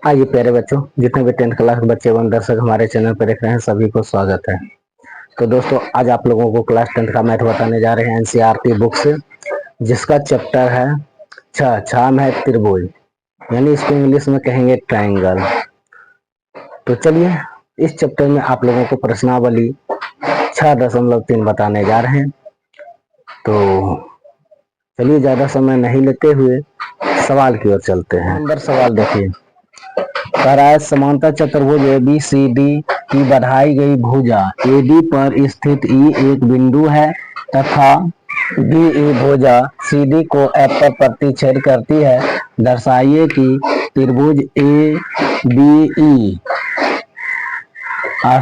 आइए प्यारे बच्चों, जितने भी 10th क्लास के बच्चे एवं दर्शक हमारे चैनल पर देख रहे हैं सभी को स्वागत है। तो दोस्तों आज आप लोगों को क्लास 10th का मैथ बताने जा रहे हैं एनसीईआरटी बुक से, जिसका चैप्टर है छः में है त्रिभुज, यानी इसको इंग्लिश में कहेंगे ट्रायंगल। तो चलिए इस चैप्टर में आप लोगों को प्रश्नावली 6.3 बताने जा रहे हैं। तो चलिए ज्यादा समय नहीं लेते हुए सवाल की ओर चलते हैं। नंबर सवाल देखिए, कह रहा है समांतर चतुर्भुज ABCD की बढ़ाई गई भुजा AD पर स्थित E एक बिंदु है तथा BE भुजा CD को F पर प्रतिच्छेद करती है। दर्शाइए कि त्रिभुज ABE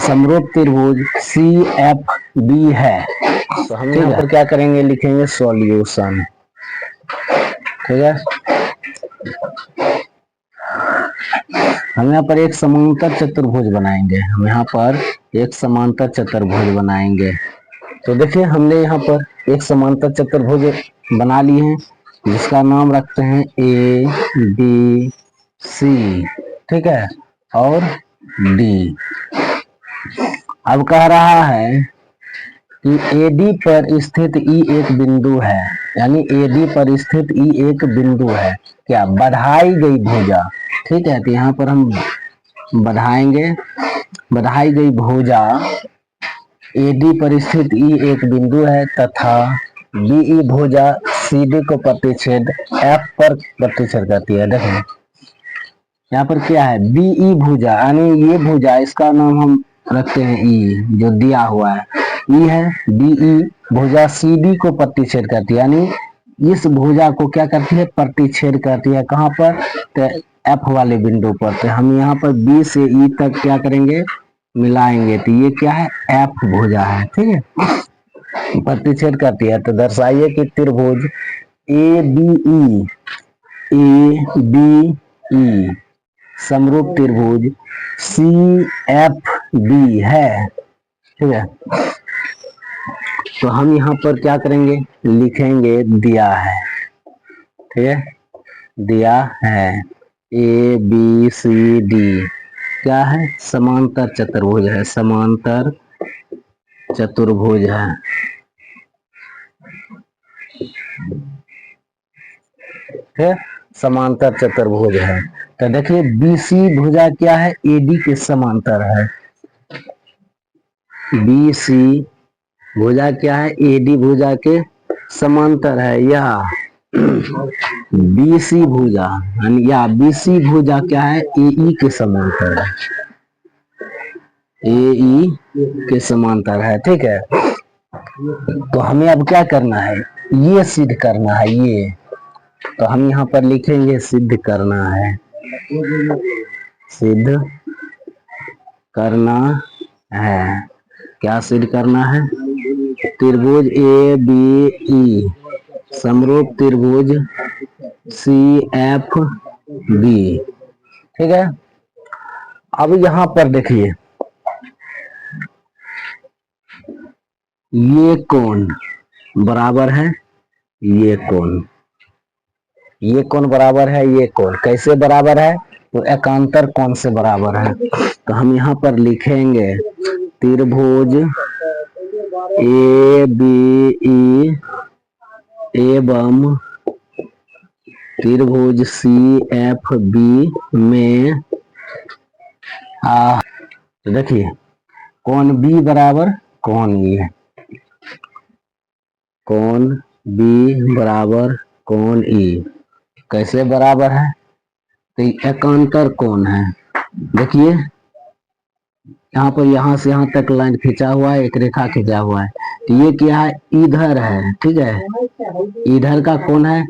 समरूप त्रिभुज CFB है। तो हम यहाँ पर क्या करेंगे, लिखेंगे सॉल्यूशन। ठीक है, हम यहाँ पर एक समांतर चतुर्भुज बनाएंगे। तो देखिए हमने यहाँ पर एक समांतर चतुर्भुज बना लिए हैं, जिसका नाम रखते हैं ABC, ठीक है, और D। अब कह रहा है कि AD पर स्थित E एक बिंदु है, यानी AD पर स्थित E एक बिंदु है। क्या? बढ़ाई गई भुजा। ठीक है, तो यहाँ पर हम बढ़ाएंगे, बढ़ाई गई भुजा AD पर स्थित E एक बिंदु है तथा BE भुजा CD को प्रतिच्छेद F पर प्रतिच्छेद करती है। देखो यहाँ पर क्या है, BE भुजा यानी ये भुजा, इसका नाम हम रखते हैं E, जो दिया हुआ है E है। BE भुजा CD को प्रतिच्छेद करती है, यानी इस भुजा को क्या करती है, प्रतिच्छेद करती है। कहाँ पर? तो F वाले बिंदु पर। तो हम यहाँ पर B से E तक क्या करेंगे, मिलाएंगे। तो ये क्या है, F भुजा है। ठीक है, प्रतिच्छेद करती है। तो दर्शाइए कि त्रिभुज ABE समरूप त्रिभुज CFB है। ठीक है, तो हम यहाँ पर क्या करेंगे, लिखेंगे दिया है। ठीक है, दिया है ABCD क्या है, समांतर चतुर्भुज है, समांतर चतुर्भुज है। ठीक, समांतर चतुर्भुज है। तो देखिए BC भुजा क्या है, AD के समांतर है। BC भुजा क्या है, AD भुजा के समांतर है। या BC भुजा या BC भुजा क्या है, AE के समांतर है, AE के समांतर है। ठीक है, तो हमें अब क्या करना है, ये सिद्ध करना है। ये तो हम यहाँ पर लिखेंगे सिद्ध करना है, सिद्ध करना है। क्या सिद्ध करना है, त्रिभुज ABE समरूप त्रिभुज CFB। ठीक है, अब यहाँ पर देखिए ये कोण बराबर है ये कोण, ये कोण बराबर है ये कोण। कैसे बराबर है, तो एकांतर कोण से बराबर है। तो हम यहाँ पर लिखेंगे त्रिभुज ABE एवं त्रिभुज CFB में तो देखिए कोण B बराबर कोण E, कोण B बराबर कोण E। कैसे बराबर है, तो एकांतर कोण है। देखिए यहाँ पर यहाँ से यहाँ तक लाइन खींचा हुआ है, एक रेखा खींचा हुआ है। तो ये क्या है, इधर है। ठीक है, इधर का कोण है,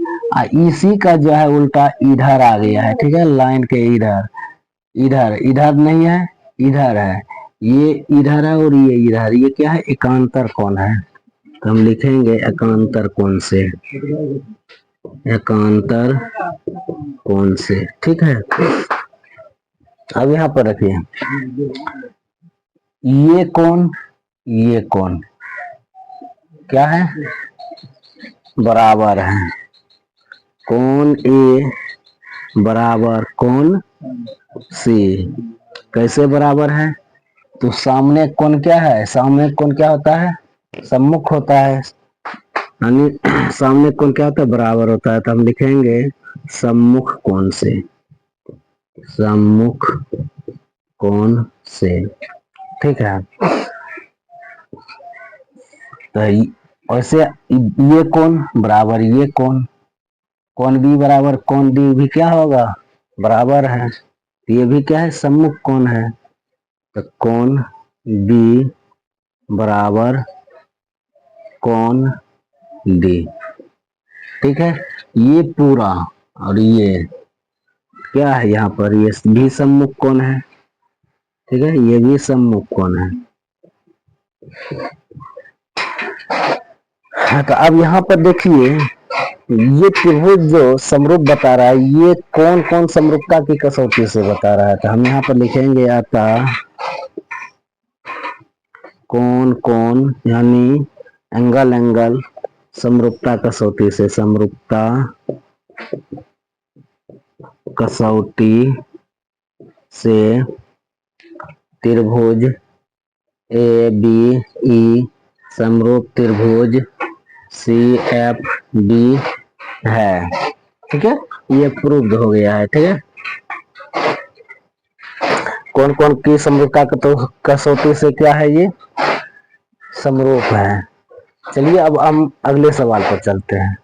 इसी का जो है उल्टा इधर आ गया है। ठीक है, लाइन के इधर, इधर इधर नहीं है, इधर है। ये इधर है और ये इधर, ये क्या है, एकांतर कोण है। तो हम लिखेंगे एकांतर कोण से, एकांतर कोण से। ठीक है, अब यहाँ पर रखिए ये कोण क्या है, बराबर है। कोण A बराबर कोण सी कैसे बराबर है? तो सामने कोण क्या है? सामने कोण क्या होता है? सम्मुख होता है, यानी सामने कोण क्या होता है? बराबर होता है। तो हम लिखेंगे सम्मुख कोण से, सम्मुख कोण से, ठीक है। तो ऐसे ये कोण बराबर ये कोण, कोण बी बराबर कोण डी भी क्या होगा? बराबर है। ये भी क्या है? सम्मुख कोण है। तो कोण बी बराबर कोण डी, ठीक है। ये पूरा और ये क्या है? यहाँ पर ये भी सम्मुख कोण है, ठीक है, ये भी सम्मुख कोण है। हाँ, तो अब यहाँ पर देखिए ये त्रिभुज जो समरूप बता रहा है, ये कौन कौन समरूपता की कसौटी से बता रहा है? तो हम यहाँ पर लिखेंगे अतः कौन कौन यानी एंगल एंगल समरूपता कसौटी से, समरूपता कसौटी से त्रिभुज ए बी ई समरूप त्रिभुज सी एफ डी है, ठीक है। ये प्रूव्ड हो गया है, ठीक है। कौन कौन की समरूपता कसौटी से क्या है? ये समरूप है। चलिए अब हम अगले सवाल पर चलते हैं।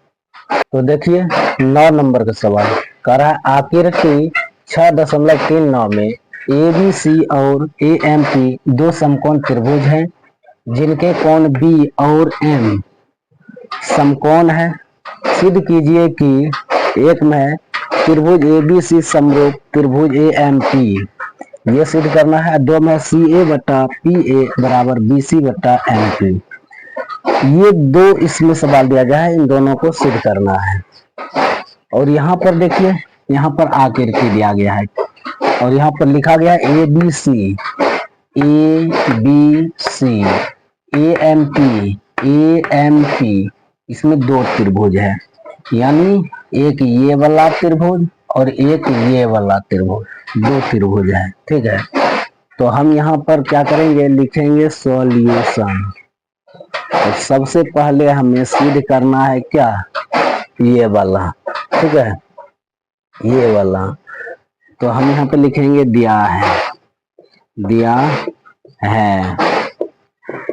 तो देखिए 9 नंबर का सवाल कह रहा है आकृति 6.39 में ए बी सी और ए एम पी दो समकोण त्रिभुज हैं जिनके कोण बी और एम समकोण है। सिद्ध कीजिए कि एक में त्रिभुज ए बी सी समरूप त्रिभुज ए एम पी, ये सिद्ध करना है। दो में सी ए बटा पी ए बराबर बी सी बटा एम पी, ये दो इसमें सवाल दिया गया है, इन दोनों को सिद्ध करना है। और यहाँ पर देखिए यहाँ पर आकृति दिया गया है और यहाँ पर लिखा गया है A B C, A B C, A M P, इसमें दो त्रिभुज है, यानी एक ये वाला त्रिभुज और एक ये वाला त्रिभुज, दो त्रिभुज है, ठीक है। तो हम यहाँ पर क्या करेंगे? लिखेंगे सॉल्यूशन। तो सबसे पहले हमें सिद्ध करना है क्या? ये वाला, ठीक है, ये वाला। तो हम यहाँ पे लिखेंगे दिया है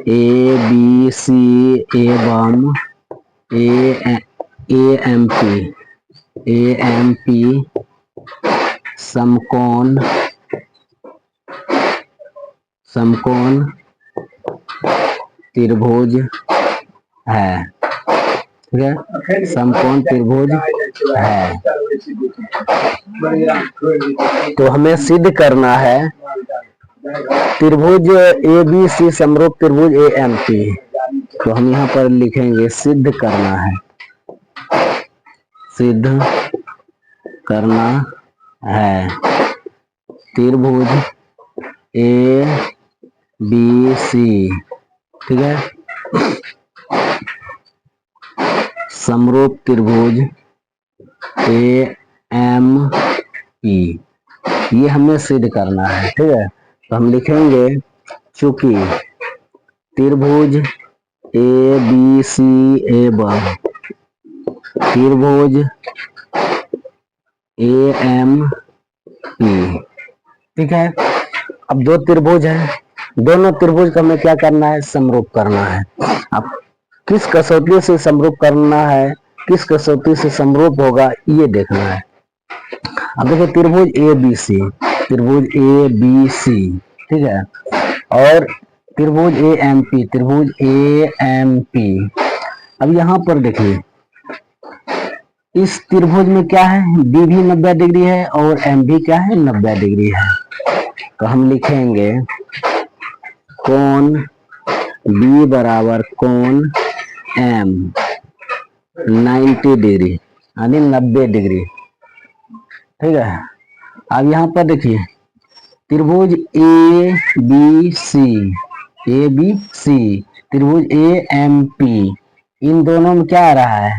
ए बी सी एवं ए एम पी समकोण त्रिभुज है, ठीक है, समकोण त्रिभुज है। तो हमें सिद्ध करना है त्रिभुज ए बी सी समरूप त्रिभुज ए एम पी। तो हम यहाँ पर लिखेंगे सिद्ध करना है, सिद्ध करना है त्रिभुज ए बी सी, ठीक है, समरूप त्रिभुज ए एम पी, ये हमें सिद्ध करना है, ठीक है। तो हम लिखेंगे चूंकि त्रिभुज ए बी सी एवं त्रिभुज ए एम पी, ठीक है। अब दो त्रिभुज है, दोनों त्रिभुज का हमें क्या करना है? समरूप करना है। अब किस कसौटी से समरूप करना है, किस कसौटी से समरूप होगा, ये देखना है। अब देखो त्रिभुज ए बी सी, त्रिभुज ए बी सी, ठीक है, और त्रिभुज ए एम पी, त्रिभुज ए एम पी। अब यहाँ पर देखिए इस त्रिभुज में क्या है? बी भी 90 डिग्री है और एम भी क्या है? 90 डिग्री है। तो हम लिखेंगे कोण बी बराबर कोण एम 90 डिग्री, यानी 90 डिग्री, ठीक है। अब यहाँ पर देखिए त्रिभुज ए बी सी, त्रिभुज ए एम पी, इन दोनों में क्या आ रहा है?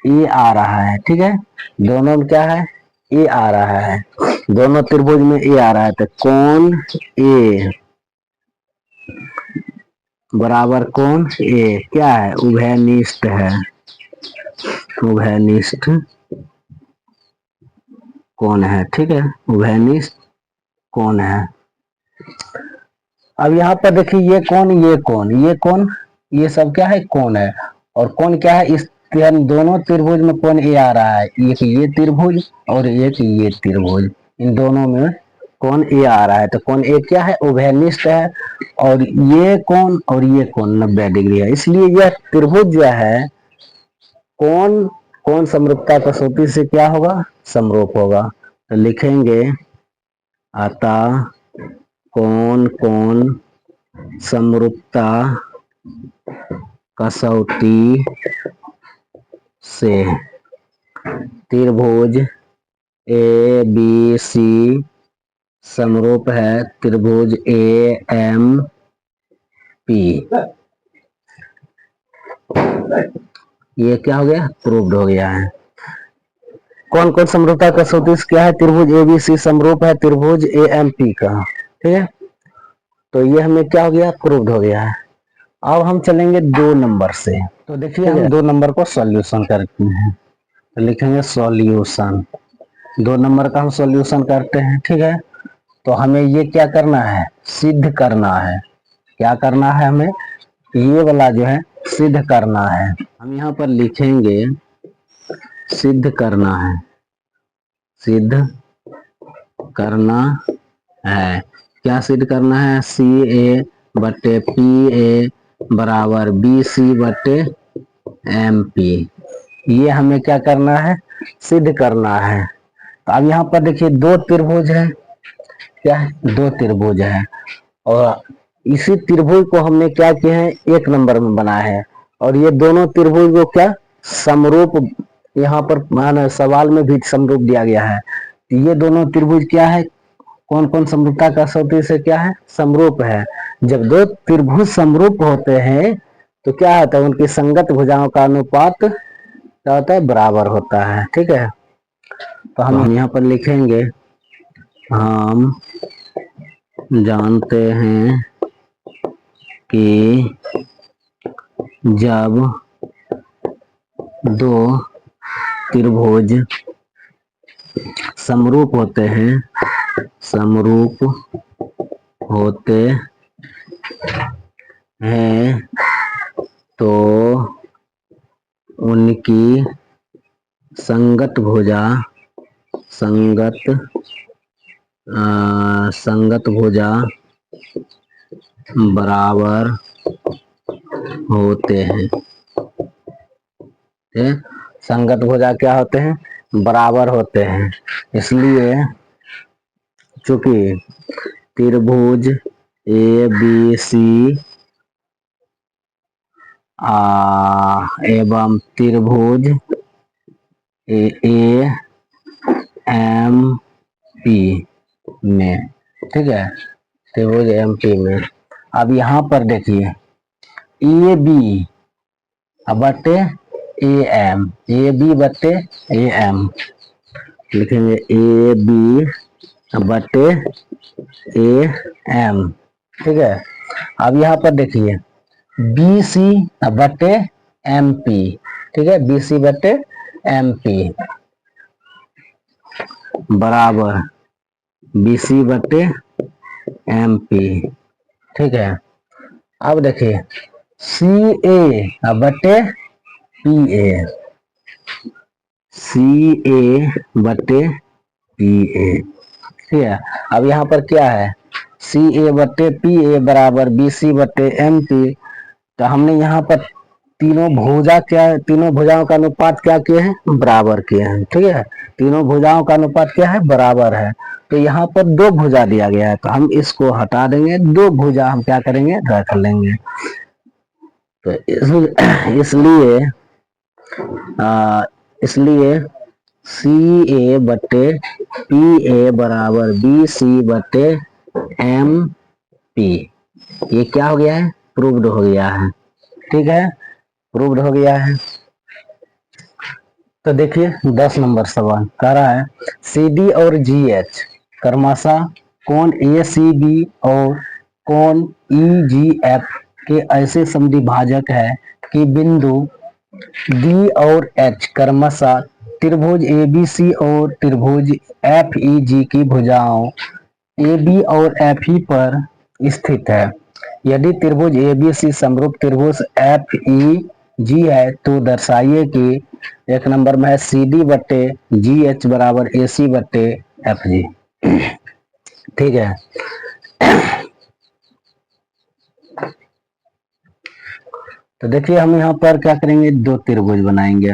ए आ रहा है, ठीक है। दोनों में क्या है? ए आ रहा है, दोनों त्रिभुज में ए आ रहा है, तो कोण ए बराबर कोण ए क्या है, उभयनिष्ठ है, उभयनिष्ठ कोण है। ठीक है, उभयनिष्ठ कोण है। अब यहाँ पर देखिए ये कोण, ये कोण, ये कोण, ये सब क्या है, कोण है। और कोण क्या है, इस दोनों त्रिभुज में कोण ए आ रहा है, एक ये त्रिभुज और एक ये त्रिभुज, इन दोनों में कोण ए आ रहा है, तो कोण ए क्या है, उभयनिष्ठ है। और ये कोण और ये कोण 90 डिग्री है, इसलिए यह त्रिभुज जो है कोण कोण समरूपता कसौटी से क्या होगा, समरूप होगा। तो लिखेंगे अतः कोण कोण समरूपता कसौटी से त्रिभुज ए बी सी समरूप है त्रिभुज ए एम पी। ये क्या हो गया, प्रूव्ड हो गया है। कौन कौन समरूपता कसौटी से क्या है, त्रिभुज ए बी सी समरूप है त्रिभुज ए एम पी का। ठीक है, तो ये हमें क्या हो गया, प्रूव्ड हो गया है। अब हम चलेंगे 2 नंबर से। तो देखिए हम 2 नंबर को सॉल्यूशन करते हैं, तो लिखेंगे सॉल्यूशन। 2 नंबर का हम सॉल्यूशन करते हैं। ठीक है, तो हमें ये क्या करना है, सिद्ध करना है। क्या करना है हमें, ये वाला जो है सिद्ध करना है। हम यहाँ पर लिखेंगे सिद्ध करना है, सिद्ध करना है। क्या सिद्ध करना है, सी ए बटे पी ए बराबर बी सी बटे एम पी। ये हमें क्या करना है, सिद्ध करना है। तो अब यहाँ पर देखिए 2 त्रिभुज है, क्या है, 2 त्रिभुज है, और इसी त्रिभुज को हमने क्या किया है, 1 नंबर में बनाया है। और ये दोनों त्रिभुज को क्या समरूप, यहाँ पर माना सवाल में भी समरूप दिया गया है। ये दोनों त्रिभुज क्या है, कौन कौन समरूपता कसौटी से क्या है, समरूप है। जब 2 त्रिभुज समरूप होते हैं तो क्या होता है, उनकी संगत भुजाओं का अनुपात क्या होता है, बराबर होता है। ठीक है, तो हम यहाँ पर लिखेंगे हम जानते हैं कि जब 2 त्रिभुज समरूप होते हैं, समरूप होते हैं तो उनकी संगत भुजा संगत भुजा बराबर होते हैं। संगत भुजा क्या होते हैं, बराबर होते हैं। इसलिए चूंकि त्रिभुज ए बी सी एवं त्रिभुज ए एम पी में, ठीक है, त्रिभुज एम पी में। अब यहाँ पर देखिए ए बी बटे ए एम, ए बी बटे ए एम, लिखेंगे ए बी बटे ए एम। ठीक है, अब यहाँ पर देखिए बी सी बटे एम पी। ठीक है, बी सी बटे एम पी बराबर बी सी बटे एम पी। ठीक है, अब देखिए सी ए बटे पी ए, सी ए बटे पी ए। ठीक है, अब यहाँ पर क्या है, सी ए बटे पी ए बराबर बी सी बटे एम पी। तो हमने यहाँ पर तीनों भुजा क्या है, तीनों भुजाओं का अनुपात क्या किए हैं, बराबर किए हैं। ठीक है, तीनों भुजाओं का अनुपात क्या है, बराबर है। तो यहाँ पर 2 भुजा दिया गया है, तो हम इसको हटा देंगे, 2 भुजा हम क्या करेंगे, रख लेंगे। तो इसलिए सी ए बटे पी ए बराबर बी सी बटे एम पी, ये क्या हो गया है, प्रूव्ड हो गया है। ठीक है, प्रूव्ड हो गया है। तो देखिए 10 नंबर सवाल कह रहा है सी डी और जी एच क्रमशः कोण ए सी बी और कोण ई जी एफ के ऐसे समद्विभाजक है कि बिंदु डी और एच क्रमशः त्रिभुज ए बी सी और त्रिभुज एफ ई जी की भुजाओं ए बी और एफ ई पर स्थित है। यदि त्रिभुज ए बी सी समरूप त्रिभुज एफ ई जी है तो दर्शाइए कि एक नंबर में है सी डी बट्टे जी एच बराबर ए सी बट्टे एफ जी। ठीक है, तो देखिए हम यहाँ पर क्या करेंगे, दो त्रिभुज बनाएंगे।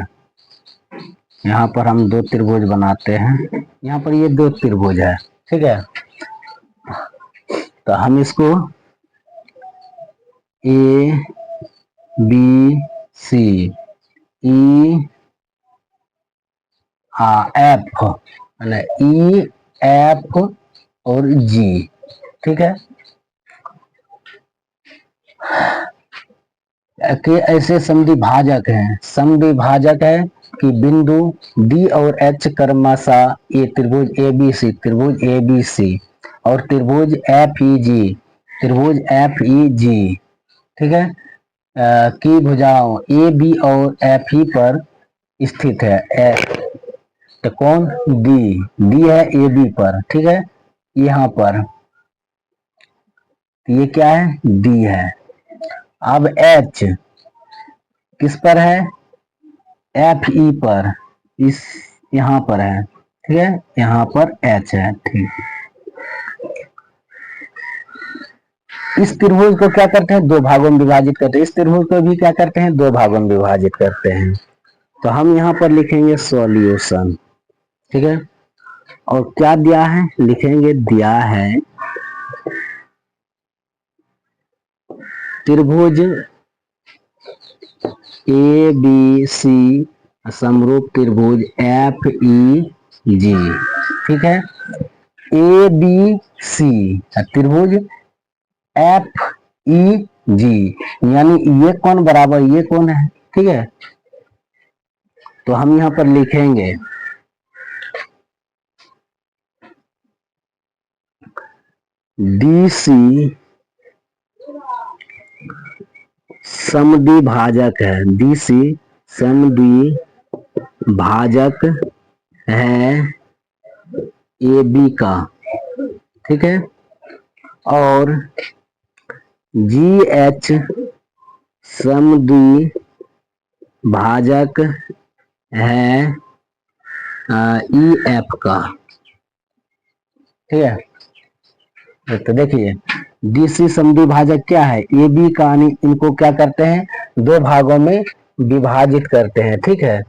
यहाँ पर हम दो त्रिभुज बनाते हैं, यहाँ पर ये दो त्रिभुज है। ठीक है, तो हम इसको A B C E F E F और जी, ठीक है, के ऐसे समद्विभाजक हैं। समद्विभाजक है कि बिंदु डी और एच क्रमशः ये त्रिभुज ए बी सी और त्रिभुज एफ ई जी, ठीक है, की भुजाओं ए बी और एफ ई पर स्थित है। तो कौन डी है ए बी पर, ठीक है, यहाँ पर ये क्या है डी है। अब एच किस पर है, एफ ई पर, इस यहाँ पर है। ठीक है, यहाँ पर एच है। ठीक, इस त्रिभुज को क्या करते हैं, दो भागों में विभाजित करते हैं। इस त्रिभुज को भी क्या करते हैं, दो भागों में विभाजित करते हैं। तो हम यहाँ पर लिखेंगे सॉल्यूशन। ठीक है, और क्या दिया है, लिखेंगे दिया है त्रिभुज ए बी सी समरूप त्रिभुज एफ ई जी। ठीक है, ए बी सी त्रिभुज एफ ई जी, यानी ये कौन बराबर ये कौन है। ठीक है, तो हम यहां पर लिखेंगे डी सी समद्विभाजक है, डी सी समद्विभाजक है ए बी का। ठीक है, और जी एच समद्विभाजक है ई एफ का। ठीक है, तो देखिए डीसी समद्विभाजक क्या है, ए बी का, इनको क्या करते हैं, दो भागों में विभाजित करते हैं। ठीक है,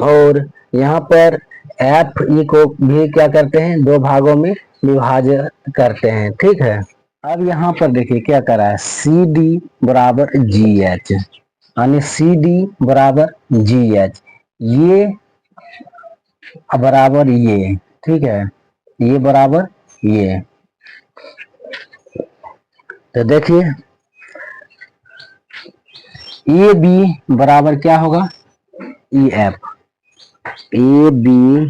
और यहाँ पर एफ ई को भी क्या करते हैं, दो भागों में विभाजित करते हैं। ठीक है, अब यहाँ पर देखिए क्या कर रहा है, सी डी बराबर जी एच, यानी सी डी बराबर जी एच, ये बराबर ये। ठीक है, ये बराबर ये। तो देखिए ए बी बराबर क्या होगा, ई एफ, ए बी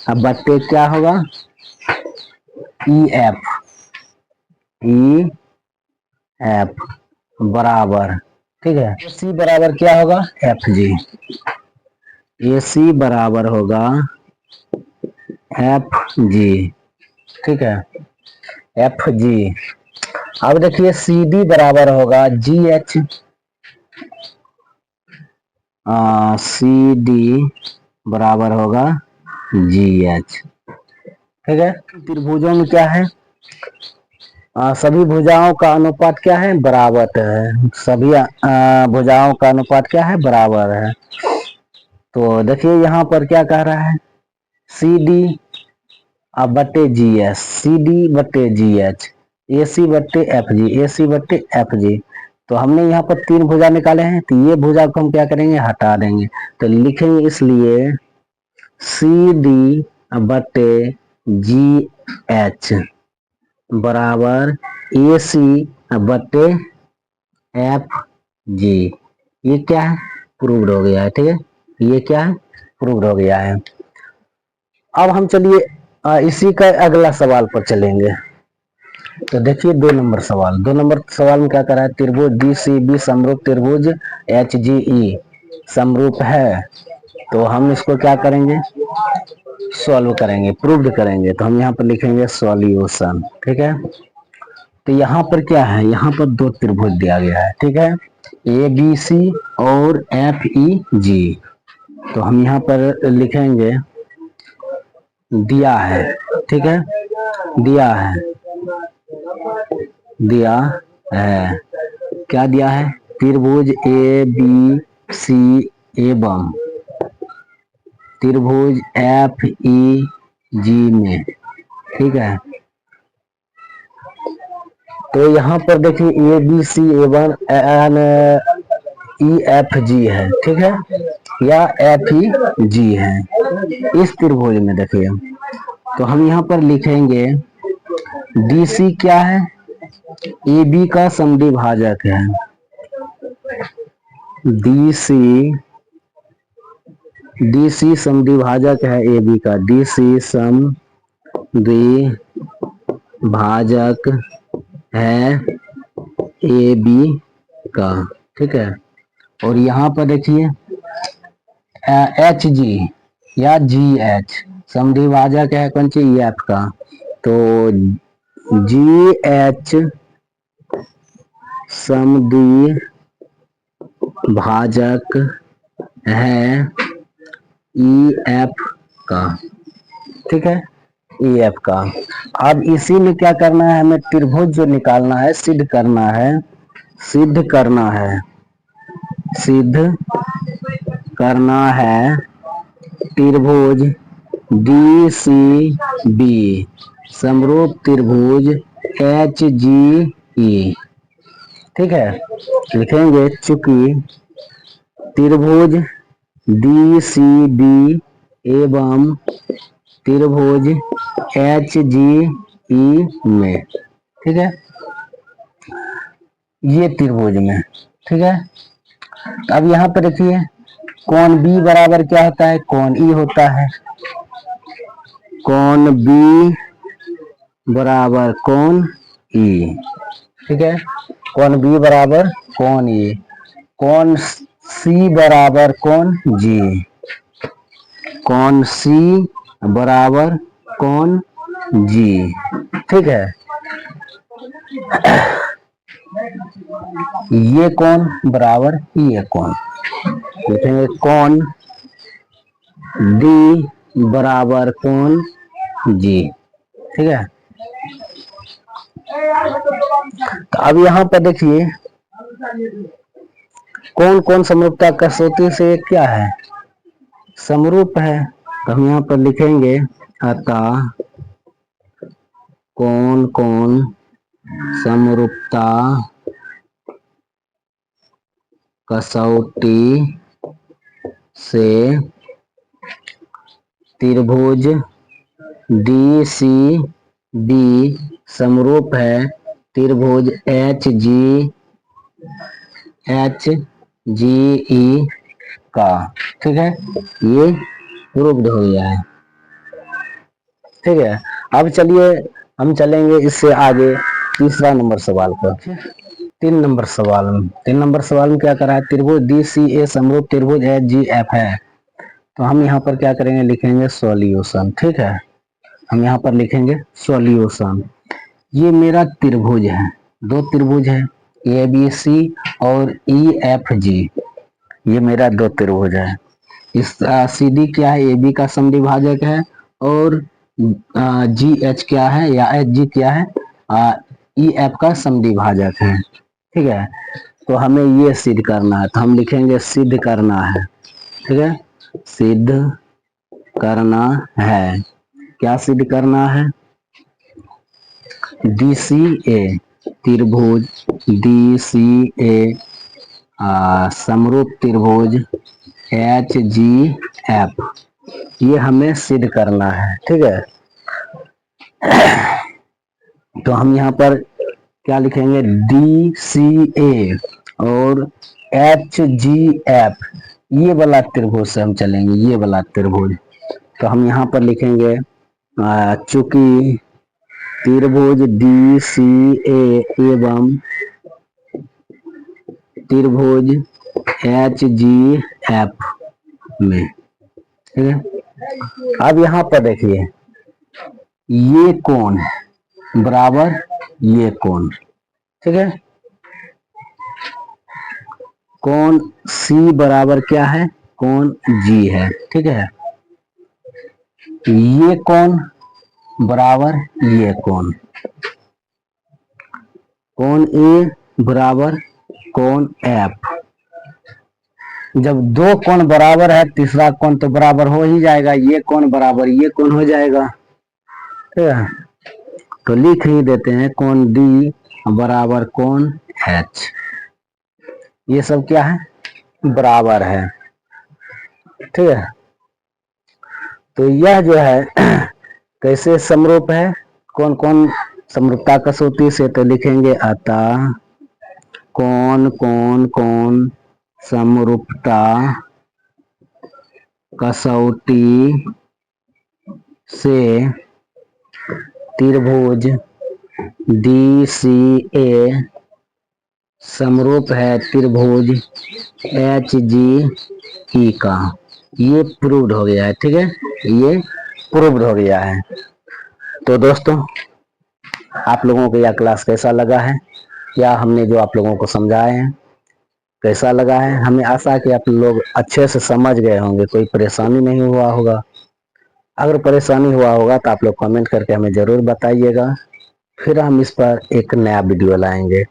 अब बट्टे क्या होगा, ई एफ बराबर। ठीक है, ए सी बराबर क्या होगा, एफ जी, ए सी बराबर होगा एफ जी। ठीक है, एफ जी। अब देखिए सी डी बराबर होगा जी एच, सी डी बराबर होगा जी एच। ठीक है, त्रिभुजों में क्या है, सभी भुजाओं का अनुपात क्या है, बराबर है। सभी भुजाओं का अनुपात क्या है, बराबर है। तो देखिए यहाँ पर क्या कह रहा है, सी डी बट्टे जी एस, सी डी बट्टे जी एच, ए सी बट्टे एफ जी, ए सी बट्टे एफ जी। तो हमने यहाँ पर तीन भुजा निकाले हैं, तो ये भुजा को हम क्या करेंगे, हटा देंगे। तो लिखेंगे इसलिए सी डी बट्टे जी एच बराबर ए सी बट्टे एफ जी। ये क्या है, प्रूव्ड हो गया है। ठीक है, ये क्या है, प्रूव्ड हो गया है। अब हम चलिए इसी का अगला सवाल पर चलेंगे। तो देखिए 2 नंबर सवाल में क्या करा है, त्रिभुज डी सी बी समरूप त्रिभुज एच जी ई समरूप है। तो हम इसको क्या करेंगे, सॉल्व करेंगे, प्रूव्ड करेंगे। तो हम यहाँ पर लिखेंगे सॉल्यूशन, ठीक है। तो यहाँ पर क्या है, यहाँ पर 2 त्रिभुज दिया गया है, ठीक है, ए बी सी और एफ ई जी। तो हम यहाँ पर लिखेंगे दिया है, ठीक है, दिया है, दिया है, क्या दिया है, त्रिभुज ए बी सी एवं त्रिभुज एफ ई जी में, ठीक है। तो यहाँ पर देखिए ए बी सी एवं ई एफ जी है, ठीक है, या एफ ई जी है इस त्रिभुज में। देखिए तो हम यहाँ पर लिखेंगे डी सी क्या है, ए बी का समद्विभाजक है, डी सी समद्विभाजक है ए बी का, डी सी समद्विभाजक है ए बी का, ठीक है। और यहाँ पर देखिए एच जी या जी एच समद्विभाजक है कौन सी, ई एफ का। तो जी एच समद्विभाजक है ई एफ का, ठीक है, ई एफ का। अब इसी में क्या करना है, हमें त्रिभुज जो निकालना है, सिद्ध करना है, सिद्ध करना है, सिद्ध करना है त्रिभुज डी सी बी समरूप त्रिभुज एच जी ई, ठीक है। लिखेंगे चूंकि त्रिभुज डी सी बी एवं त्रिभुज एच जी ई में, ठीक है, ये त्रिभुज में, ठीक है। अब यहाँ पर देखिए कोण बी बराबर क्या होता है, कोण ई होता है, कोण बी बराबर कोण ई, ठीक है, कोण बी बराबर कोण ई, कोण सी बराबर कोण जी, कोण सी बराबर कोण जी, ठीक है। ये कोण बराबर ये कोण, लिखेंगे कोण डी बराबर कोण जी, ठीक है। तो अब यहाँ पर देखिए कौन कौन समरूपता कसौटी से क्या है, समरूप है। तो हम यहाँ पर लिखेंगे अतः कौन कौन समरूपता कसौटी से त्रिभुज डी सी बी समरूप है त्रिभुज एच जी ई का, ठीक है, ये प्रूव्ड हो गया है, ठीक है। अब चलिए हम चलेंगे इससे आगे तीसरा नंबर सवाल पर। 3 नंबर सवाल में क्या करा है, त्रिभुज डी सी ए समरूप त्रिभुज एच जी एफ है। तो हम यहाँ पर क्या करेंगे, लिखेंगे सॉल्यूशन, ठीक है। हम यहाँ पर लिखेंगे सॉल्यूशन। ये मेरा त्रिभुज है, 2 त्रिभुज है, ए बी सी और ई एफ जी, ये मेरा 2 त्रिभुज है। इस सी डी क्या है, ए बी का समद्विभाजक है, और जी एच क्या है या एच जी क्या है, ई एफ का समद्विभाजक है, ठीक है। तो हमें ये सिद्ध करना है, तो हम लिखेंगे सिद्ध करना है, ठीक है, सिद्ध करना है। क्या सिद्ध करना है, डी सी ए त्रिभुज डी सी ए समरूप त्रिभुज एच जी एफ, ये हमें सिद्ध करना है, ठीक है। तो हम यहाँ पर क्या लिखेंगे, डी सी ए और एच जी एफ, ये वाला त्रिभुज से हम चलेंगे, ये वाला त्रिभुज। तो हम यहाँ पर लिखेंगे चूंकि त्रिभुज डी सी ए एवं त्रिभुज एच जी एफ में, ठीक है। अब यहाँ पर देखिए ये कोण बराबर ये कोण, ठीक है। कोण C बराबर क्या है, कोण G है, ठीक है। ये कोण बराबर ये कोण, कोण A बराबर कोण F। जब दो कोण बराबर है, तीसरा कोण तो बराबर हो ही जाएगा, ये कोण बराबर ये कोण हो जाएगा, ठीक है। तो लिख ही देते हैं कोण D बराबर कोण H। ये सब क्या है, बराबर है, ठीक है। तो यह जो है कैसे समरूप है, कौन कौन समरूपता कसौटी से, तो लिखेंगे अतः कौन कौन कौन समरूपता कसौटी से त्रिभुज डी सी ए समरूप है त्रिभुज एच जी ई का। ये प्रूव्ड हो गया है, ठीक है, ये प्रूव्ड हो गया है। तो दोस्तों आप लोगों को यह क्लास कैसा लगा है, क्या हमने जो आप लोगों को समझाए हैं कैसा लगा है, हमें आशा है कि आप लोग अच्छे से समझ गए होंगे, कोई परेशानी नहीं हुआ होगा। अगर परेशानी हुआ होगा तो आप लोग कमेंट करके हमें जरूर बताइएगा, फिर हम इस पर एक नया वीडियो लाएंगे।